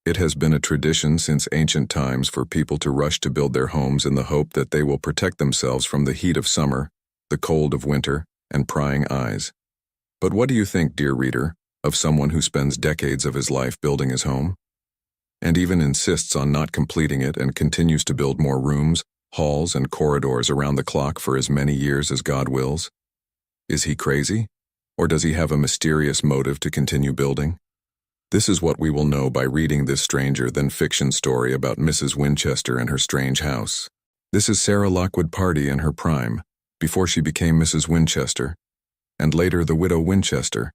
It has been a tradition since ancient times for people to rush to build their homes in the hope that they will protect themselves from the heat of summer, the cold of winter, and prying eyes. But what do you think, dear reader, of someone who spends decades of his life building his home? And even insists on not completing it and continues to build more rooms, halls, and corridors around the clock for as many years as God wills? Is he crazy? Or does he have a mysterious motive to continue building? This is what we will know by reading this stranger-than-fiction story about Mrs. Winchester and her strange house. This is Sarah Lockwood Pardee in her prime, before she became Mrs. Winchester, and later the widow Winchester,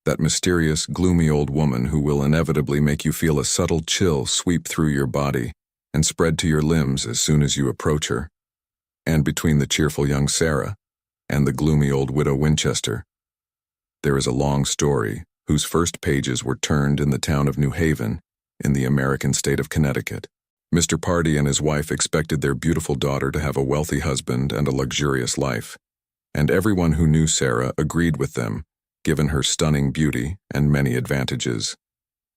that mysterious, gloomy old woman who will inevitably make you feel a subtle chill sweep through your body and spread to your limbs as soon as you approach her. And between the cheerful young Sarah and the gloomy old widow Winchester, there is a long story whose first pages were turned in the town of New Haven, in the American state of Connecticut. Mr. Pardee and his wife expected their beautiful daughter to have a wealthy husband and a luxurious life, and everyone who knew Sarah agreed with them, given her stunning beauty and many advantages.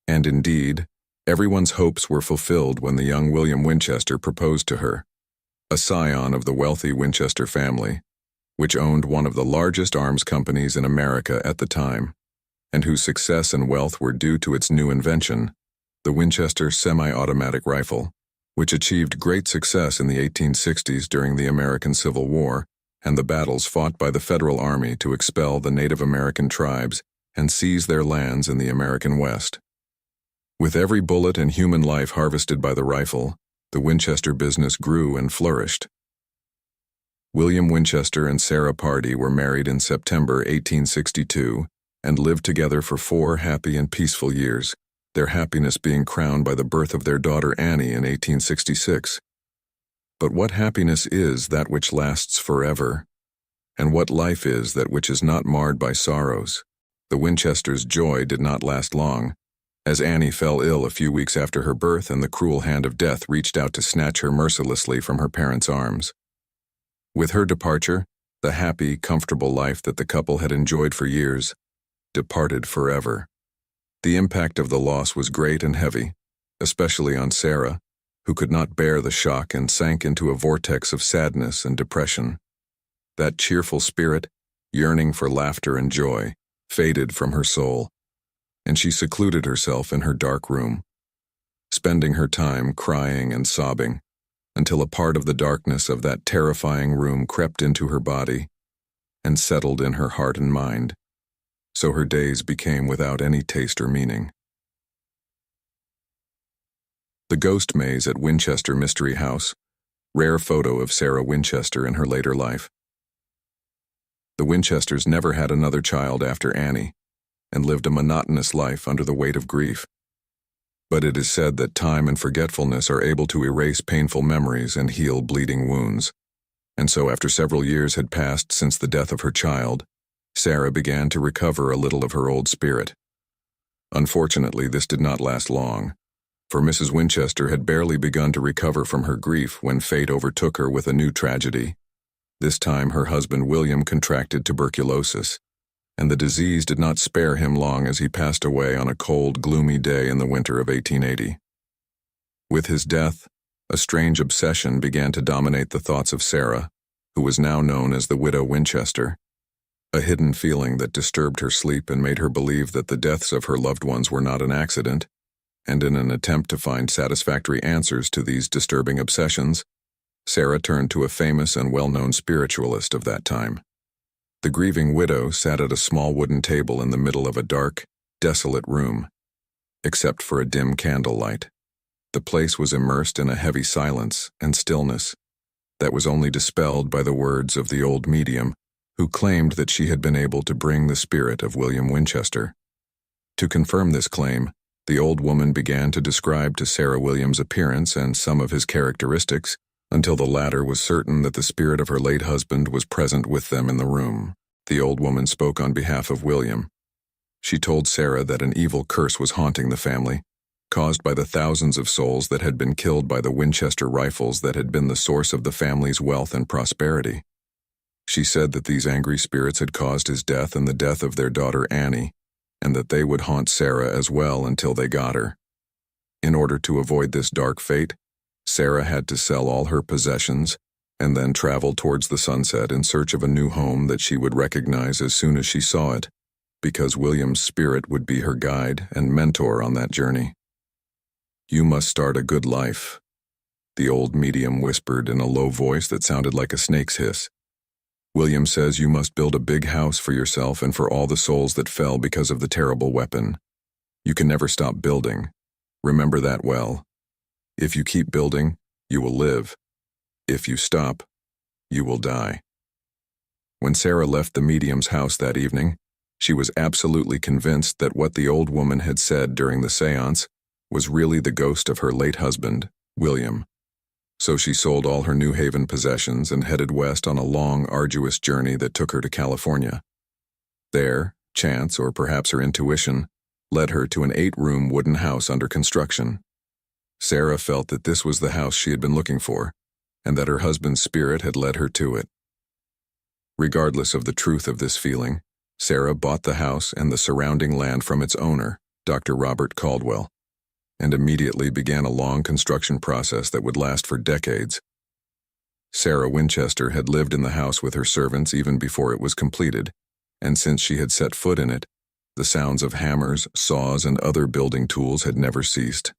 And indeed, everyone's hopes were fulfilled when the young William Winchester proposed to her, a scion of the wealthy Winchester family, which owned one of the largest arms companies in America at the time, and whose success and wealth were due to its new invention, the Winchester semi-automatic rifle, which achieved great success in the 1860s during the American Civil War and the battles fought by the Federal Army to expel the Native American tribes and seize their lands in the American West. With every bullet and human life harvested by the rifle, the Winchester business grew and flourished. William Winchester and Sarah Pardee were married in September 1862 and lived together for 4 happy and peaceful years, their happiness being crowned by the birth of their daughter Annie in 1866. But what happiness is that which lasts forever? And what life is that which is not marred by sorrows? The Winchesters' joy did not last long, as Annie fell ill a few weeks after her birth and the cruel hand of death reached out to snatch her mercilessly from her parents' arms. With her departure, the happy, comfortable life that the couple had enjoyed for years departed forever. The impact of the loss was great and heavy, especially on Sarah, who could not bear the shock and sank into a vortex of sadness and depression. That cheerful spirit, yearning for laughter and joy, faded from her soul, and she secluded herself in her dark room, spending her time crying and sobbing, until a part of the darkness of that terrifying room crept into her body and settled in her heart and mind, so her days became without any taste or meaning. The Ghost Maze at Winchester Mystery House, rare photo of Sarah Winchester in her later life. The Winchesters never had another child after Annie, and lived a monotonous life under the weight of grief. But it is said that time and forgetfulness are able to erase painful memories and heal bleeding wounds, and so after several years had passed since the death of her child, Sarah began to recover a little of her old spirit. Unfortunately, this did not last long, for Mrs. Winchester had barely begun to recover from her grief when fate overtook her with a new tragedy. This time her husband William contracted tuberculosis, and the disease did not spare him long as he passed away on a cold, gloomy day in the winter of 1880. With his death, a strange obsession began to dominate the thoughts of Sarah, who was now known as the widow Winchester, a hidden feeling that disturbed her sleep and made her believe that the deaths of her loved ones were not an accident, and in an attempt to find satisfactory answers to these disturbing obsessions, Sarah turned to a famous and well-known spiritualist of that time. The grieving widow sat at a small wooden table in the middle of a dark, desolate room, except for a dim candlelight. The place was immersed in a heavy silence and stillness that was only dispelled by the words of the old medium, who claimed that she had been able to bring the spirit of William Winchester. To confirm this claim, the old woman began to describe to Sarah William's appearance and some of his characteristics, until the latter was certain that the spirit of her late husband was present with them in the room. The old woman spoke on behalf of William. She told Sarah that an evil curse was haunting the family, caused by the thousands of souls that had been killed by the Winchester rifles that had been the source of the family's wealth and prosperity. She said that these angry spirits had caused his death and the death of their daughter Annie, and that they would haunt Sarah as well until they got her. In order to avoid this dark fate, Sarah had to sell all her possessions and then travel towards the sunset in search of a new home that she would recognize as soon as she saw it, because William's spirit would be her guide and mentor on that journey. "You must start a good life," the old medium whispered in a low voice that sounded like a snake's hiss. "William says you must build a big house for yourself and for all the souls that fell because of the terrible weapon. You can never stop building. Remember that well. If you keep building, you will live. If you stop, you will die." When Sarah left the medium's house that evening, she was absolutely convinced that what the old woman had said during the seance was really the ghost of her late husband, William. So she sold all her New Haven possessions and headed west on a long, arduous journey that took her to California. There, chance, or perhaps her intuition, led her to an 8-room wooden house under construction. Sarah felt that this was the house she had been looking for, and that her husband's spirit had led her to it. Regardless of the truth of this feeling, Sarah bought the house and the surrounding land from its owner, Dr. Robert Caldwell, and immediately began a long construction process that would last for decades. Sarah Winchester had lived in the house with her servants even before it was completed, and since she had set foot in it, the sounds of hammers, saws, and other building tools had never ceased.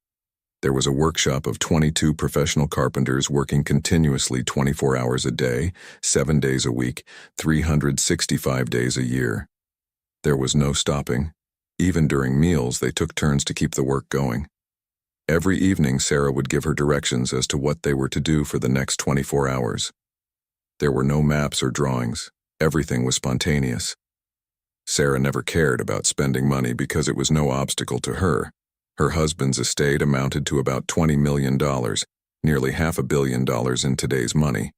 There was a workshop of 22 professional carpenters working continuously 24 hours a day, 7 days a week, 365 days a year. There was no stopping. Even during meals, they took turns to keep the work going. Every evening, Sarah would give her directions as to what they were to do for the next 24 hours. There were no maps or drawings. Everything was spontaneous. Sarah never cared about spending money because it was no obstacle to her. Her husband's estate amounted to about $20 million, nearly $500 million in today's money,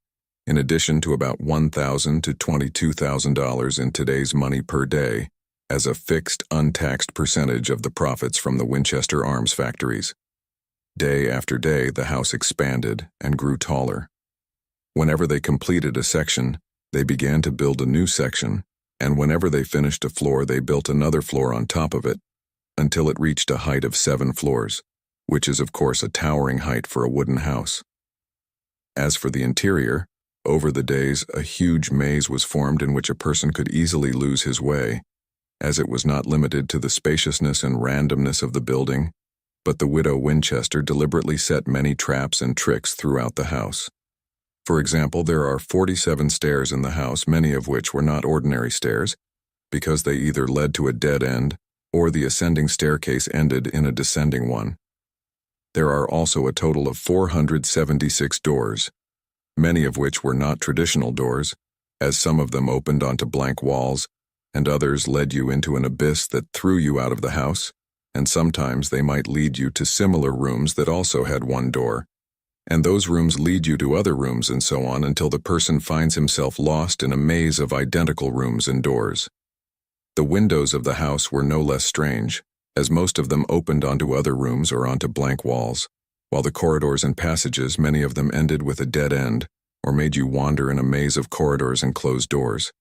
in addition to about $1,000 to $22,000 in today's money per day, as a fixed, untaxed percentage of the profits from the Winchester arms factories. Day after day, the house expanded and grew taller. Whenever they completed a section, they began to build a new section, and whenever they finished a floor, they built another floor on top of it, until it reached a height of 7 floors, which is of course a towering height for a wooden house. As for the interior, over the days a huge maze was formed in which a person could easily lose his way, as it was not limited to the spaciousness and randomness of the building, but the widow Winchester deliberately set many traps and tricks throughout the house. For example, there are 47 stairs in the house, many of which were not ordinary stairs, because they either led to a dead end or the ascending staircase ended in a descending one. There are also a total of 476 doors, many of which were not traditional doors, as some of them opened onto blank walls, and others led you into an abyss that threw you out of the house, and sometimes they might lead you to similar rooms that also had one door, and those rooms lead you to other rooms and so on until the person finds himself lost in a maze of identical rooms and doors. The windows of the house were no less strange, as most of them opened onto other rooms or onto blank walls, while the corridors and passages, many of them ended with a dead end, or made you wander in a maze of corridors and closed doors.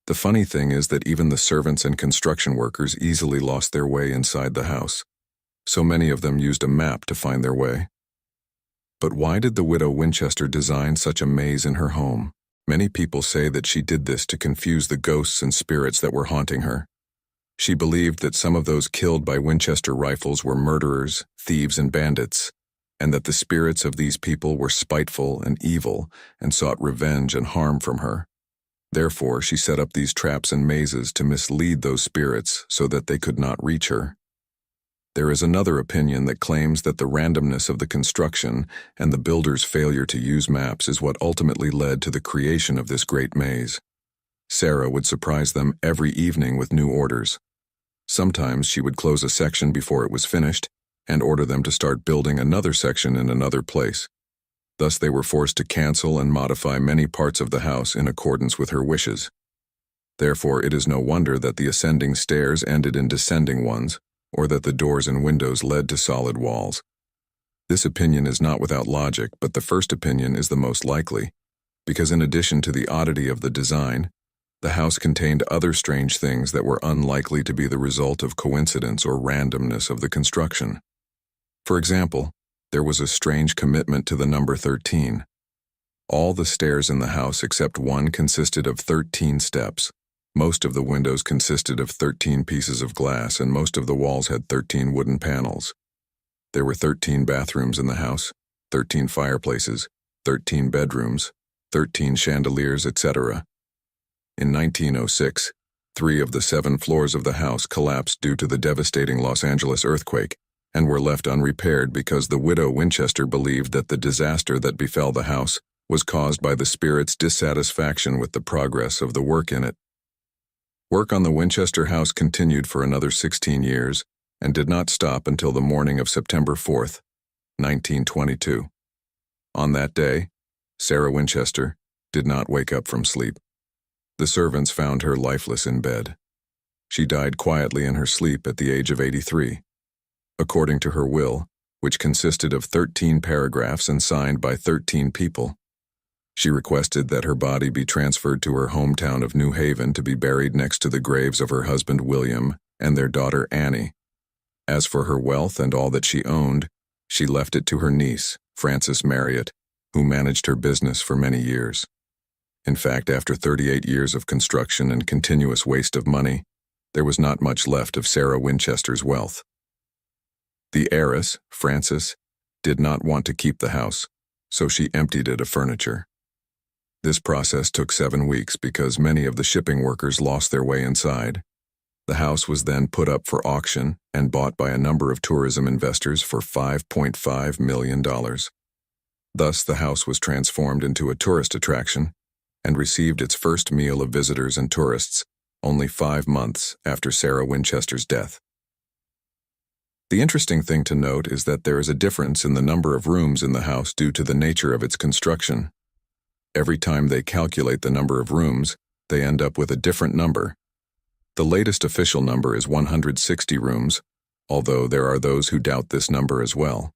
The funny thing is that even the servants and construction workers easily lost their way inside the house. So many of them used a map to find their way. But why did the widow Winchester design such a maze in her home? Many people say that she did this to confuse the ghosts and spirits that were haunting her. She believed that some of those killed by Winchester rifles were murderers, thieves, and bandits, and that the spirits of these people were spiteful and evil and sought revenge and harm from her. Therefore, she set up these traps and mazes to mislead those spirits so that they could not reach her. There is another opinion that claims that the randomness of the construction and the builder's failure to use maps is what ultimately led to the creation of this great maze. Sarah would surprise them every evening with new orders. Sometimes she would close a section before it was finished and order them to start building another section in another place. Thus they were forced to cancel and modify many parts of the house in accordance with her wishes. Therefore, it is no wonder that the ascending stairs ended in descending ones, or that the doors and windows led to solid walls. This opinion is not without logic, but the first opinion is the most likely, because in addition to the oddity of the design, the house contained other strange things that were unlikely to be the result of coincidence or randomness of the construction. For example, there was a strange commitment to the number 13. All the stairs in the house except one consisted of 13 steps. Most of the windows consisted of 13 pieces of glass, and most of the walls had 13 wooden panels. There were 13 bathrooms in the house, 13 fireplaces, 13 bedrooms, 13 chandeliers, etc. In 1906, 3 of the 7 floors of the house collapsed due to the devastating Los Angeles earthquake and were left unrepaired because the widow Winchester believed that the disaster that befell the house was caused by the spirit's dissatisfaction with the progress of the work in it. Work on the Winchester house continued for another 16 years and did not stop until the morning of September 4th, 1922. On that day, Sarah Winchester did not wake up from sleep. The servants found her lifeless in bed. She died quietly in her sleep at the age of 83. According to her will, which consisted of 13 paragraphs and signed by 13 people, she requested that her body be transferred to her hometown of New Haven to be buried next to the graves of her husband William and their daughter Annie. As for her wealth and all that she owned, she left it to her niece, Frances Marriott, who managed her business for many years. In fact, after 38 years of construction and continuous waste of money, there was not much left of Sarah Winchester's wealth. The heiress, Frances, did not want to keep the house, so she emptied it of furniture. This process took 7 weeks because many of the shipping workers lost their way inside. The house was then put up for auction and bought by a number of tourism investors for $5.5 million. Thus, the house was transformed into a tourist attraction and received its first meal of visitors and tourists only 5 months after Sarah Winchester's death. The interesting thing to note is that there is a difference in the number of rooms in the house due to the nature of its construction. Every time they calculate the number of rooms, they end up with a different number. The latest official number is 160 rooms, although there are those who doubt this number as well.